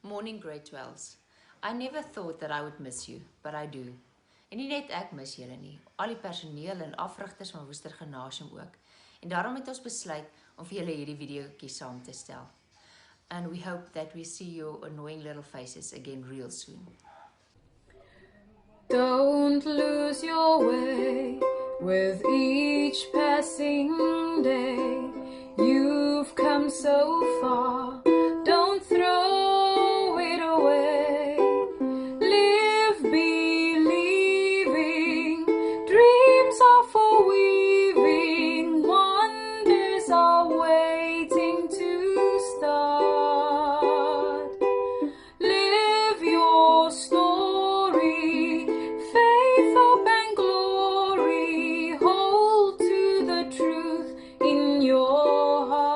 Morning grade 12s. I never thought that I would miss you, but I do. En nie net ek mis julle nie, al die personeel en afrigters van Worcester Gymnasium ook. En daarom het ons besluit om vir julle hierdie videoetjie saam te stel. And we hope that we see your annoying little faces again real soon. Don't lose your way with each passing day. You've come so far, don't throw it away. Live believing, dreams are for weaving, wonders are waiting to start. Live your story, faith, hope and glory, hold to the truth in your heart.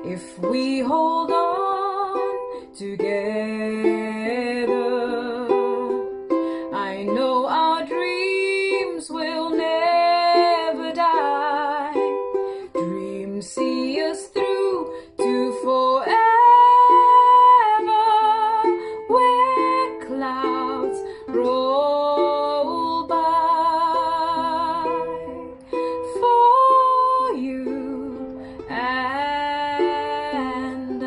If we hold on together, I know our dreams will never die. Dreams see us through to forever, where clouds roll by, for you and I.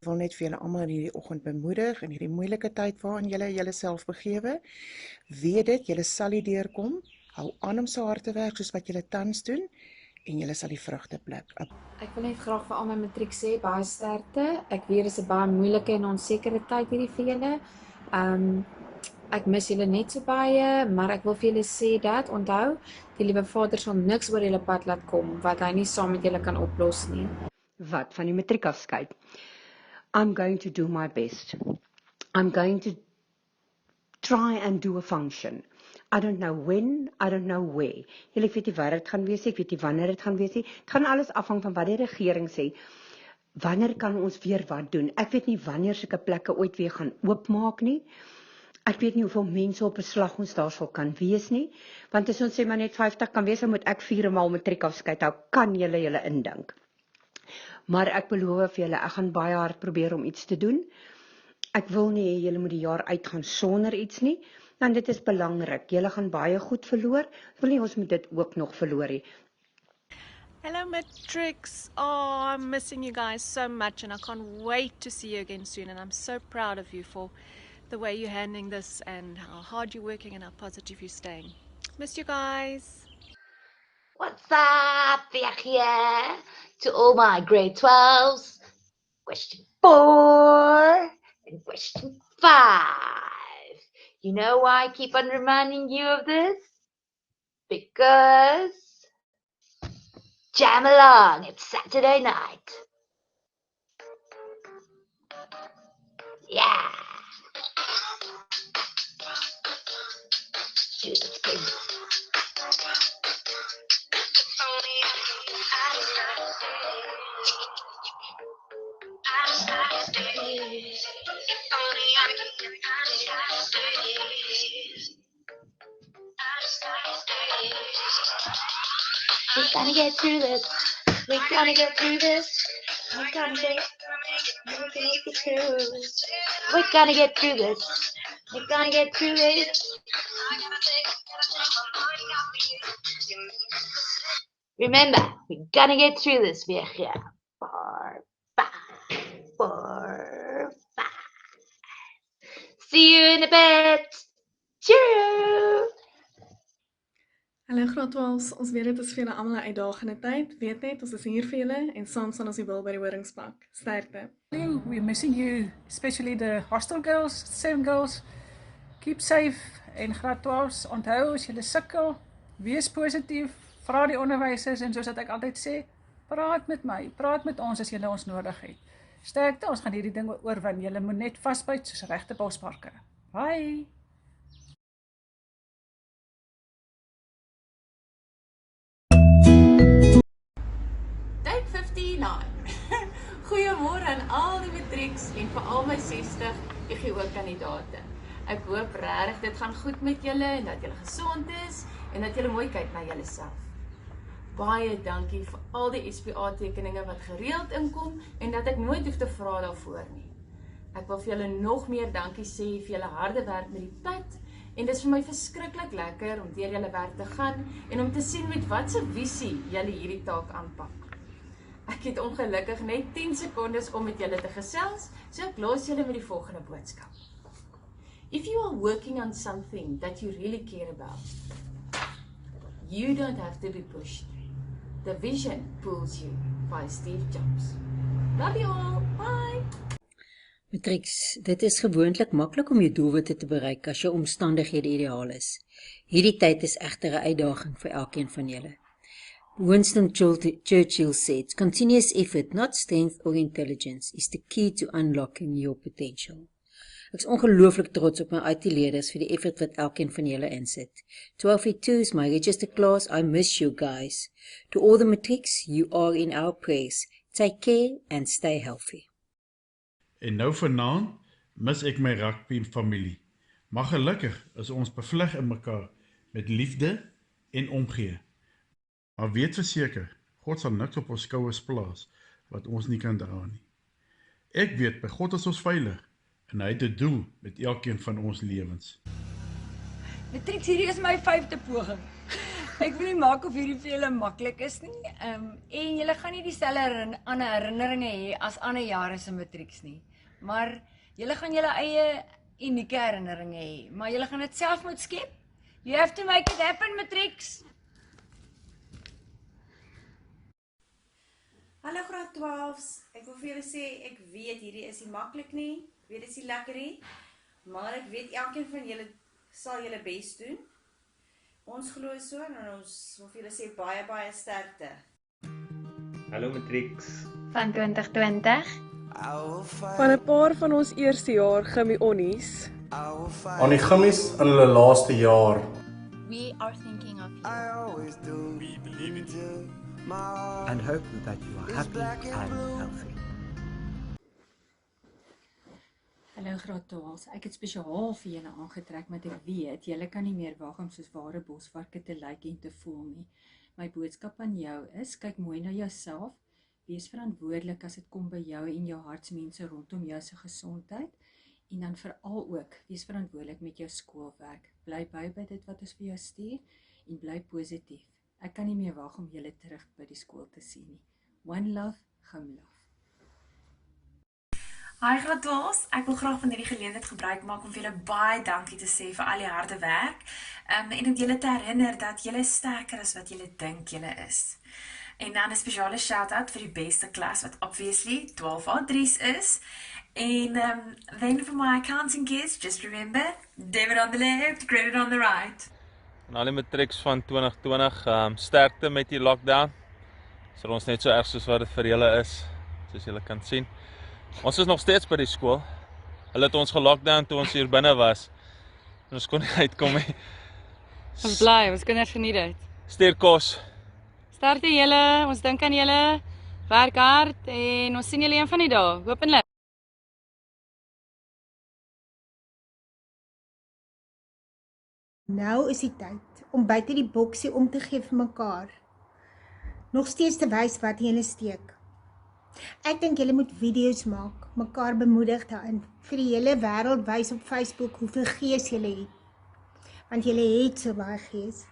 Ek wil net vir julle almal in hierdie oggend bemoedig in hierdie moeilike tyd waarin julle julleself begewe. Weet dit, julle sal hier deurkom. Hou aan om so hard te werk soos wat julle tans doen en julle sal die vrugte pluk. Ek wil net graag vir al my matriek sê, baie sterkte. Ek weet dit is 'n baie moeilike en onsekere tyd hierdie vir julle. Ek mis julle net so baie, maar ek wil vir julle sê dat, onthou, die liewe Vader sal niks oor julle pad laat kom wat hy nie saam met julle kan oplos nie. Wat van die matriekafskeid? I'm going to do my best. I'm going to try and do a function. I don't know when, I don't know where. Julle weet nie waar dit gaan wees, ek weet nie wanneer dit gaan wees nie. Dit gaan alles afhang van wat die regering sê. Wanneer kan ons weer wat doen? Ek weet nie wanneer sulke plekke ooit weer gaan oopmaak nie. Ek weet nie hoeveel mense op 'n slag ons daar sal kan wees nie. Want as ons sê maar net 50 kan wees, dan moet ek 4 maal matriekafskeid hou. Kan julle indink? Maar ek beloof vir julle, ek gaan baie hard probeer om iets te doen. Ek wil nie hê julle moet die jaar uitgaan sonder iets nie, want dit is belangrik. Julle gaan baie goed verloor. Ek wil nie ons moet dit ook nog verloor nie. Hello Matrix, oh I'm missing you guys so much and I can't wait to see you again soon, and I'm so proud of you for the way you're handling this and how hard you're working and how positive you're staying. Miss you guys. What's up, weer here to all my grade 12s. Question 4 and question 5. You know why I keep on reminding you of this? Because jam along, it's Saturday night. Yeah. Do this, please. We're gonna get through this. We're gonna get through this. We're gonna get through this. We're gonna get through this. We're gonna get through this. Remember, we're gonna get through this, Vieja. 4, 5, 4, 5. See you in a bit. Cheerio. Hallo graad 12s, ons weet dit is vir julle almal 'n uitdagende tyd. Weet net, ons is hier vir julle en saam staan ons die wil by die horingspak. Sterkte. We're missing you, especially the hostel girls, 7 girls. Keep safe en graad 12s, onthou as julle sukkel, wees positief, vra die onderwysers en soos wat ek altyd sê, praat met my, praat met ons as julle ons nodig het. Sterkte, ons gaan hierdie ding oorwin. Julle moet net vasbyt soos regte bosparke. Bye. Take 59. Goeiemôre aan al die matrieks en vir al my 60 EGO-kandidate. Ek hoop regtig dit gaan goed met julle en dat julle gesond is en dat julle mooi kyk na julleself. baie dankie vir al die SPA tekeninge wat gereeld inkom en dat ek nooit hoef te vra daarvoor nie. Ek wil vir julle nog meer dankie sê vir julle harde werk met die pad en dit is vir my verskriklik lekker om deur julle werk te gaan en om te sien met watse visie julle hierdie taak aanpak. Ek het ongelukkig net 10 sekondes om met julle te gesels, so ek los julle met die volgende boodskap. If you are working on something that you really care about, you don't have to be pushed. The vision pulls you by Steve Jobs. Love you all. Bye. Matrix, dit is gewoonlik maklik om jou doelwitte te bereik as jou omstandighede ideaal is. Hierdie tyd is egter 'n uitdaging vir elkeen van julle. Winston Churchill said, "Continuous effort, not strength or intelligence, is the key to unlocking your potential." Ek is ongelooflik trots op my IT-leerders vir die effort wat elkeen van julle insit. 12V2 is my register class. I miss you guys. To all the matrix, you are in our prayers. Take care and stay healthy. En nou vanaand mis ek my rugby familie. Maar gelukkig is ons bevleg in mekaar met liefde en omgee. Maar weet verseker, God sal niks op ons skouers plaas wat ons nie kan dra nie. Ek weet by God is ons veilig en hy het 'n doel met elkeen van ons lewens. Matrix, hierdie is my 5de poging. Ek wil nie maak of hierdie vir julle maklik is nie. En julle gaan nie dieselfde ander herinneringe hê as ander jare se matrieks nie. Maar julle gaan julle eie unieke herinneringe hê, maar julle gaan dit self moet skep. You have to make it happen, matrieks. Hallo graad 12s. Ek wil vir julle sê ek weet hierdie is nie maklik nie. Ek weet dit is nie lekker nie, maar ek weet elkeen van julle sal julle bes doen. Ons glo so en ons wil vir julle sê baie sterkte. Hallo matrieks. Van 2020. Van 'n paar van ons eerste jaar Gimmie Onnies. Aan die gimmies in hulle laaste jaar. We are thinking of you. We believe in you. And hope that you are happy and healthy. Hallo graad 12s, ek het spesiaal vir julle aangetrek met ek weet, julle kan nie meer wag om soos ware bosvarke te lyk en te voel nie. My boodskap aan jou is, kyk mooi na jouself, wees verantwoordelik as dit kom by jou en jou hartsmense rondom jou se gesondheid, en dan veral ook, wees verantwoordelik met jou skoolwerk, bly by dit wat ons vir jou stuur, en bly positief. Ek kan nie meer wag om julle terug by die skool te sien nie. One love, Gimlove. Hi graad 12s, ek wil graag van hierdie geleentheid gebruik maak om vir julle baie dankie te sê vir al die harde werk en om julle te herinner dat julle sterker is wat julle dink julle is. En dan 'n spesiale shout-out vir die beste klas wat obviously 12A3's is. En then for my accounting kids, just remember, debit on the left, credit on the right. En al die matrieks van 2020, sterkte met die lockdown. Is ons net so erg soos wat dit vir julle is, soos julle kan sien. Ons is nog steeds by die skool. Hulle het ons gelockdown toe ons hier binne was. En ons kon nie uitkom nie. Ons bly, ons kinders geniet dit. Stuur kos. Sterkte julle, ons dink aan julle. Werk hard en ons sien julle een van die dae, hopelik. Nou is die tyd om buite die boksie om te gee vir mekaar. Nog steeds te wys wat julle steek. Ek dink julle moet video's maak, mekaar bemoedig daarin, vir die hele wêreld wys op Facebook hoeveel gees julle het. Want julle het so baie gees.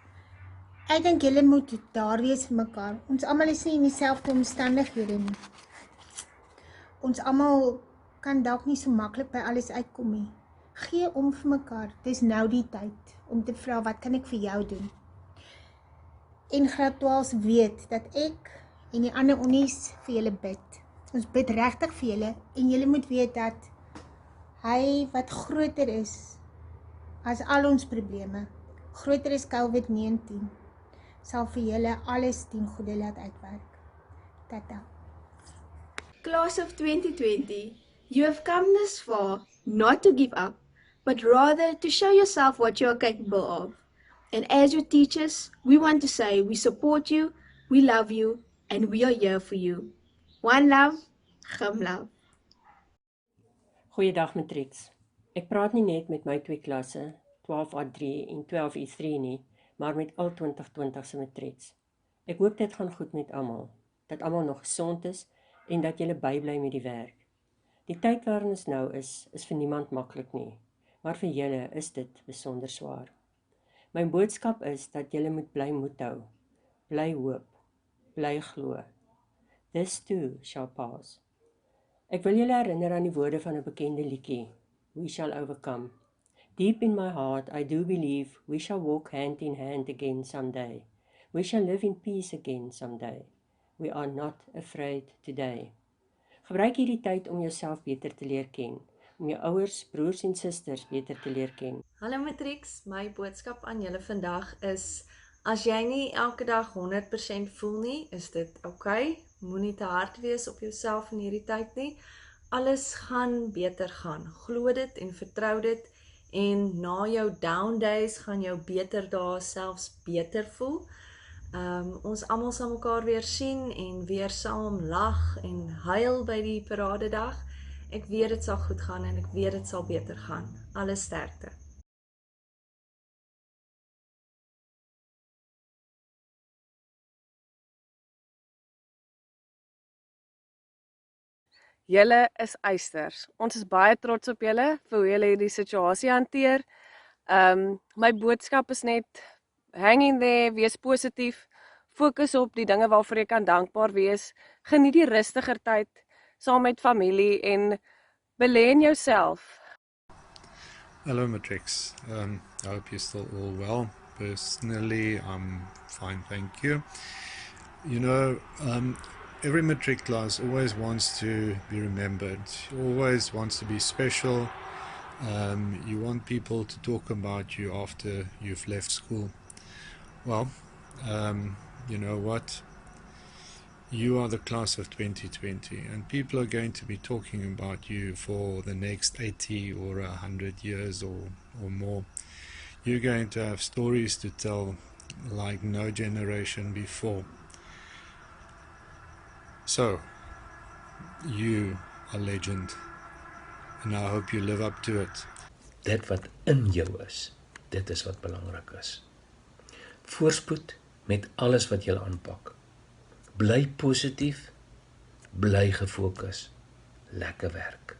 Ek dink julle moet daar wees vir mekaar. Ons almal is nie in dieselfde omstandighede nie. Ons almal kan dalk nie so maklik by alles uitkom nie. Gee om vir mekaar. Dis nou die tyd om te vra wat kan ek vir jou doen? En graad 12's weet dat ek en die ander onnies vir julle bid. Ons bid regtig vir julle en julle moet weet dat hy wat groter is as al ons probleme, groter is COVID-19, sal vir julle alles ten goeie laat uitwerk. Tata. Class of 2020, you have come this far not to give up, but rather to show yourself what you are capable of. And as your teachers, we want to say we support you, we love you, and we are here for you. One love, Gimlove. Goeiedag matrieks. Ek praat nie net met my twee klasse, 12A3 en 12E3 nie, maar met al 2020 se matrieks. Ek hoop dit gaan goed met almal, dat almal nog gesond is en dat julle bybly met die werk. Die tyd waarin ons nou is vir niemand maklik nie, maar vir julle is dit besonder swaar. My boodskap is dat julle moet bly moed hou, bly hoop, bly glo. This too shall pass. Ek wil julle herinner aan die woorde van 'n bekende liedjie, We shall overcome. Deep in my heart, I do believe we shall walk hand in hand again someday. We shall live in peace again someday. We are not afraid today. Gebruik hierdie tyd om jouself beter te leer ken, om jou ouers, broers en susters beter te leer ken. Hallo Matrix, my boodskap aan julle vandag is, as jy nie elke dag 100% voel nie, is dit oukei. Moenie te hard wees op jouself in hierdie tyd nie. Alles gaan beter gaan. Glo dit en vertrou dit. En na jou down days gaan jou beter dae selfs beter voel. Ons almal sal mekaar weer sien en weer saam lag en huil by die paradedag. Ek weet dit sal goed gaan en ek weet dit sal beter gaan. Alle sterkte. Julle is eisters. Ons is baie trots op julle vir hoe julle hierdie situasie hanteer. My boodskap is net hang in there, wees positief, fokus op die dinge waarvoor jy kan dankbaar wees. Geniet die rustiger tyd saam met familie en belê in jouself. Hello Matrix, I hope you're still all well. Personally, I'm fine, thank you. You know, every Matric class always wants to be remembered, always wants to be special. You want people to talk about you after you've left school. Well, you know what? You are the class of 2020 and people are going to be talking about you for the next 80 or 100 years or more. You're going to have stories to tell like no generation before. So, you are legend, and I hope you live up to it. Dit wat in jou is, dit is wat belangrik is. Voorspoed met alles wat jy aanpak. Bly positief, bly gefokus, lekker werk.